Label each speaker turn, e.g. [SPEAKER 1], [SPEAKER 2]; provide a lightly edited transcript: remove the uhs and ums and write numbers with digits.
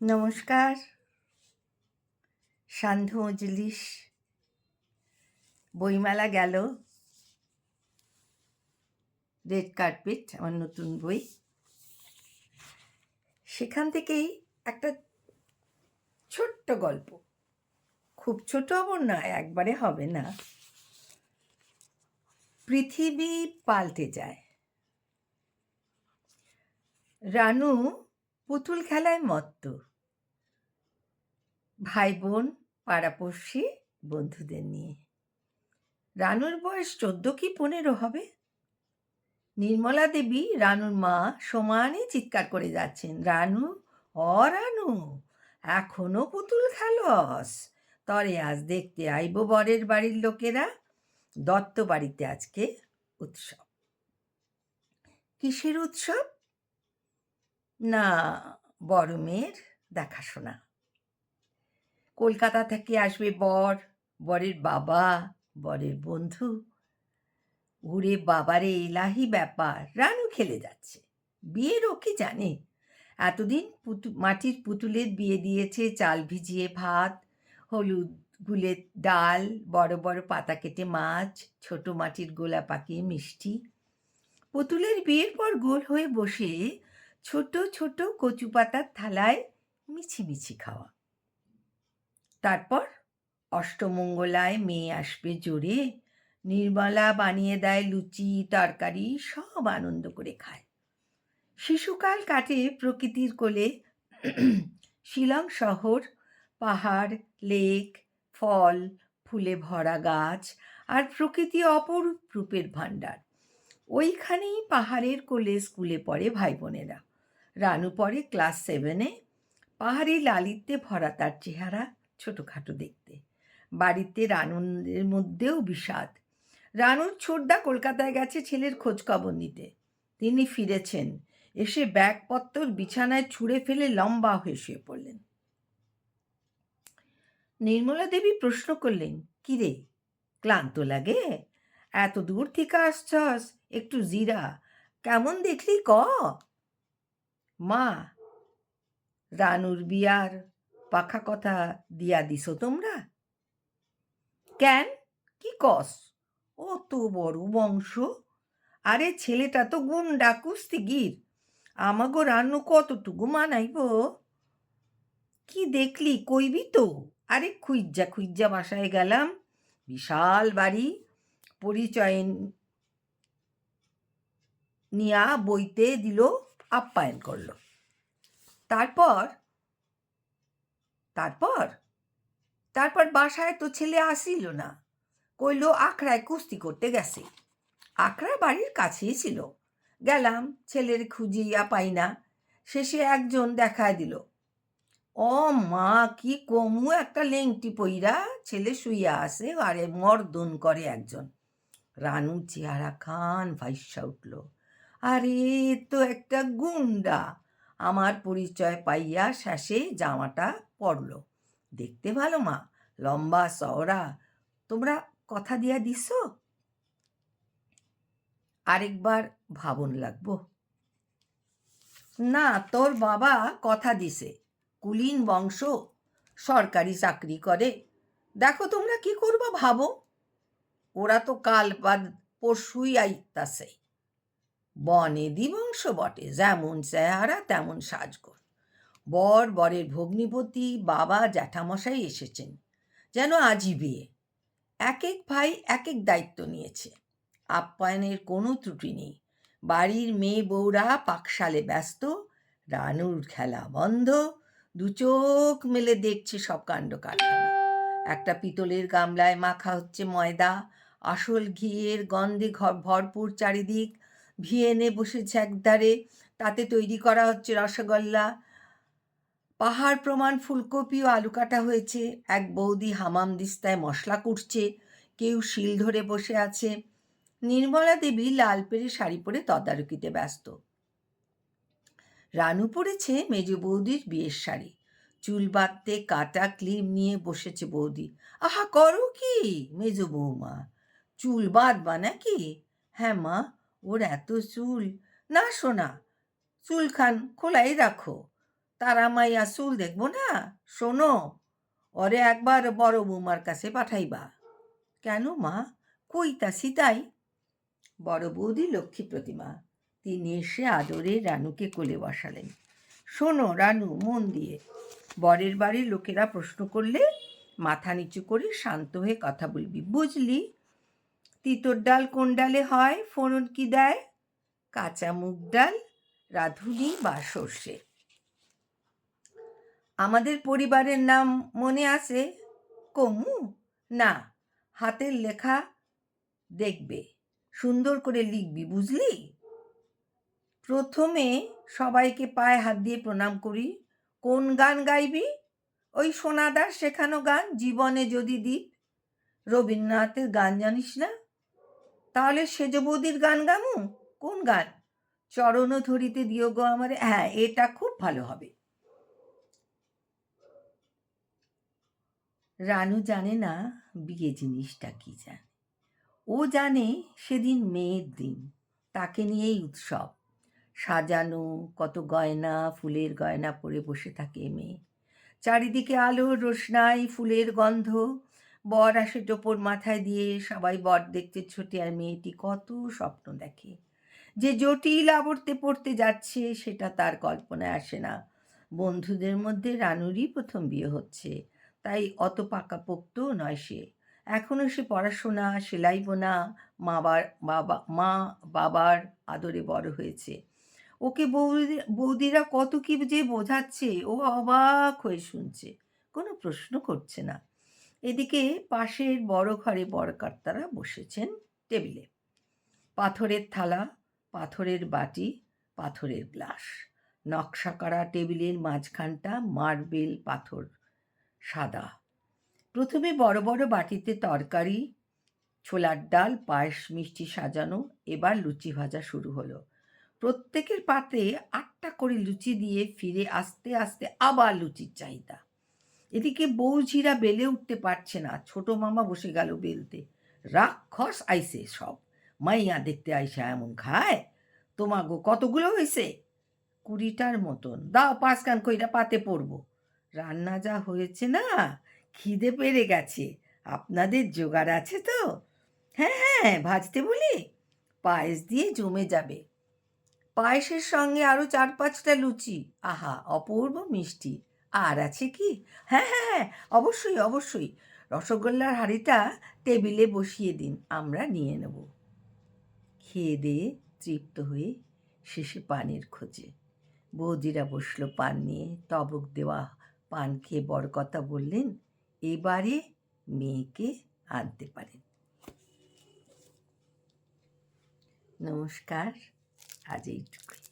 [SPEAKER 1] নমস্কার। সান্ধ্য মজলিস বইমেলা গেল। রেড কার্পেট আমার নতুন বই, সেখান থেকেই একটা ছোট্ট গল্প, খুব ছোট আবার না, একবারে হবে না। পৃথিবী পাল্টে যায়। রানু পুতুল খেলায় মত্ত, ভাই বোন পাড়াপড়শি বন্ধুদের নিয়ে। রানুর বয়স 14 কি 15 হবে। নির্মলা দেবী, রানুর মা, সমানে চিৎকার করে যাচ্ছেন, রানু, রানু, এখনো পুতুল খেলস? তরে আজ দেখতে আইব বরের বাড়ির লোকেরা। দত্ত বাড়িতে আজকে উৎসব। কিসের উৎসব? না, বড় মেয়ের দেখাশোনা। কলকাতা থেকে আসবে বর, বরের বাবা, বরের বন্ধু। ওরে বাবারে, এলাহি ব্যাপার। রানু খেলে যাচ্ছে। বিয়ের ও কি জানে? এতদিন মাটির পুতুলের বিয়ে দিয়েছে, চাল ভিজিয়ে ভাত, হলুদ গুলের ডাল, বড় বড় পাতা কেটে মাছ, ছোট মাটির গোলা পাকিয়ে মিষ্টি। পুতুলের বিয়ের পর গোল হয়ে বসে ছোট ছোট কচু পাতার থালায় মিছিমিছি খাওয়া। তারপর অষ্টমঙ্গলায় মেয়ে আসবে জোরে, নির্মলা বানিয়ে দেয় লুচি তরকারি, সব আনন্দ করে খায়। শিশুকাল কাটে প্রকৃতির কোলে। শিলং শহর, পাহাড়, লেক, ফল ফুলে ভরা গাছ আর প্রকৃতি অপরূপ রূপের ভাণ্ডার। ওইখানেই পাহাড়ের কোলে স্কুলে পড়ে ভাই বোনেরা। রানু পড়ে ক্লাস 7-এ। পাহাড়ি লালিত্যে ভরা তার চেহারা, ছোটোখাটো দেখতে। বাড়িতে রানুদের মধ্যেও বিষাদ। রানুর ছোটদা কলকাতায় গেছে ছেলের খোঁজখবর নিতে। তিনি ফিরেছেন, এসে ব্যাগপত্তর বিছানায় ছুঁড়ে ফেলে লম্বা হয়ে শুয়ে পড়লেন। নির্মলা দেবী প্রশ্ন করলেন, কিরে, ক্লান্ত লাগে? এত দূর থেকে আসছস, একটু জিরা। কেমন দেখলি ক? মা, রানুর বিয়ার পাখা কথা দিয়া দিছ তোমরা? কেন, কি কস? ও তো বড় বংশ। আরে ছেলেটা তো গুন্ডা কুস্তিগির। আমাগো রানু কতটুকু মানাইব? কি দেখলি কইবি তো? আরে খুইজ্জা খুইজ্জা বাসায় গেলাম। বিশাল বাড়ি, পরিচয় নিয়া বইতে দিল, আপ্যায়ন করল। তারপর তারপর তারপর বাসায় তো ছেলে আসিল না, কইল আখড়ায় কুস্তি করতে গেছে। আখড়া বাড়ির কাছেই ছিল। গেলাম, ছেলের খুঁজিয়া পাই না। শেষে একজন দেখায় দিল। ও মা, কি কমু, একটা লেংটি পইরা ছেলে শুইয়া আছে, আরে মর্দন করে একজন। রানু চেহারা খান ভাইসা উঠল। আরে তো একটা গুন্ডা। আমার পরিচয় পাইয়া শেষে জামাটা পরল। দেখতে ভালো মা, লম্বা চওড়া। তোমরা কথা দিয়া দিস? আরেকবার ভাবন লাগবো। না, তোর বাবা কথা দিছে, কুলীন বংশ, সরকারি চাকরি করে। দেখো তোমরা কি করবা ভাবো। ওরা তো কাল বাদ পরশুই আইতাছে। বনেদি বংশ বটে, যেমন চেহারা তেমন সাজগোজ। বরের ভগ্নিপতি, বাবা, জ্যাঠামশাই এসেছেন, যেন আজই বিয়ে। এক এক ভাই এক এক দায়িত্ব নিয়েছে। আপ্যায়নের কোনো ত্রুটি নেই। বাড়ির মেয়ে বউরা পাকশালে ব্যস্ত। রানুর খেলা বন্ধ। দু চোখ মেলে দেখছে সব কাণ্ড কারখানা। একটা পিতলের গামলায় মাখা হচ্ছে ময়দা, আসল ঘিয়ের গন্ধে ভরপুর চারিদিক। ভিয়েনে বসেছে একধারে, তাতে তৈরি করা হচ্ছে রসগোল্লা। পাহাড় প্রমাণ ফুলকপি ও আলু কাটা হয়েছে। এক বৌদি হামাম দিস্তায় মশলা কুটছে, কেউ শিল ধরে বসে আছে। নির্মলা দেবী লাল পেরে শাড়ি পরে তদারকিতে ব্যস্ত। রানু পরেছে মেজ বৌদির বিয়ের শাড়ি। চুল বাঁধতে কাটা ক্লিপ নিয়ে বসেছে বৌদি। আহা, করো কি মেজ বৌমা? চুল বাঁধবা নাকি? হ্যাঁ মা, ওর এত চুল। না সোনা, চুলখান খোলাই রাখো। তারা মাইয়া চুল দেখবো না? শোনো, ওরে একবার বড় বৌমার কাছে পাঠাইবা। কেন মা? কইতাছি তাই। বড় বৌদি লক্ষ্মী প্রতিমা। তিনি এসে আদরে রানুকে কোলে বসালেন। শোনো রানু, মন দিয়ে। বরের বাড়ির লোকেরা প্রশ্ন করলে মাথা নিচু করে শান্ত হয়ে কথা বলবি, বুঝলি? তিতর ডাল কোন ডালে হয়? ফোড়ন কি দেয়? কাঁচা মুগ ডাল, রাঁধুনি বা সর্ষে। আমাদের পরিবারের নাম মনে আছে? কমু? না, হাতের লেখা দেখবে, সুন্দর করে লিখবি, বুঝলি? প্রথমে সবাইকে পায়ে হাত দিয়ে প্রণাম করি। কোন গান গাইবি? ওই সোনাদার শেখানো গান, জীবনে যদি দ্বীপ। রবীন্দ্রনাথের গান জানিস না? তাহলে সেজ বৌদির গান গামু। কোন গান? চরণ ধরিতে দিও গো আমারে। হ্যাঁ, এটা খুব ভালো হবে। রানু জানে না বিয়ে জিনিসটা কি। ও জানে সেদিন মেয়ের দিন, তাকে নিয়েই উৎসব। সাজানো, কত গয়না, ফুলের গয়না পরে বসে থাকে মেয়ে। চারিদিকে আলোর রোশনাই, ফুলের গন্ধ। বর আসে টোপর মাথায় দিয়ে, সবাই বর দেখতে ছোটে, আর মেয়েটি কত স্বপ্ন দেখে। যে জটিল আবর্তে পড়তে যাচ্ছে সেটা তার কল্পনায় আসে না। বন্ধুদের মধ্যে রানুরই প্রথম বিয়ে হচ্ছে, তাই অত পাকাপোক্তও নয় সে। এখনও সে পড়াশোনা, সেলাই বোনা, মা বাবার আদরে বড় হয়েছে। ওকে বৌদিরা কত কি যে বোঝাচ্ছে, ও অবাক হয়ে শুনছে, কোনো প্রশ্ন করছে না। এদিকে পাশের বড় ঘরে বরকর্তারা বসেছেন টেবিলে। পাথরের থালা, পাথরের বাটি, পাথরের গ্লাস। নকশা করা টেবিলের মাঝখানটা মার্বেল পাথর, সাদা। প্রথমে বড় বড় বাটিতে তরকারি, ছোলার ডাল, পায়েস, মিষ্টি সাজানো। এবার লুচি ভাজা শুরু হলো। প্রত্যেকের পাতে 8টা করে লুচি দিয়ে ফিরে আস্তে আস্তে আবার লুচির চাহিদা। এদিকে বৌঝিরা বেলে উঠতে পারছে না, ছোট মামা বসে গেল বেলতে। রাক্ষস আইসে সব, মাইয়া দেখতে আইসা এমন খায়। তোমাগো কতগুলো হয়েছে? 20টার মতন। দাও 5 খান কইরা পাতে পড়বো। রান্না যা হয়েছে না, খিদে পেরে গেছে। আপনাদের জোগাড় আছে তো? হ্যাঁ হ্যাঁ, ভাজতে বলি, পায়েস দিয়ে জমে যাবে। পায়েসের সঙ্গে আরও 4-5টা লুচি, আহা অপূর্ব মিষ্টি। আর আছে কি? হ্যাঁ হ্যাঁ হ্যাঁ, অবশ্যই অবশ্যই। রসগোল্লার হাঁড়িটা টেবিলে বসিয়ে দিন, আমরা নিয়ে নেব। খেয়ে দিয়ে তৃপ্ত হয়ে শেষে পানের খোঁজে। বৌদিরা বসলো পান নিয়ে। টবক দেওয়া পান খেয়ে বড় কথা বললেন, এবারে মেয়েকে আনতে পারেন। নমস্কার, আজ এইটুকুই।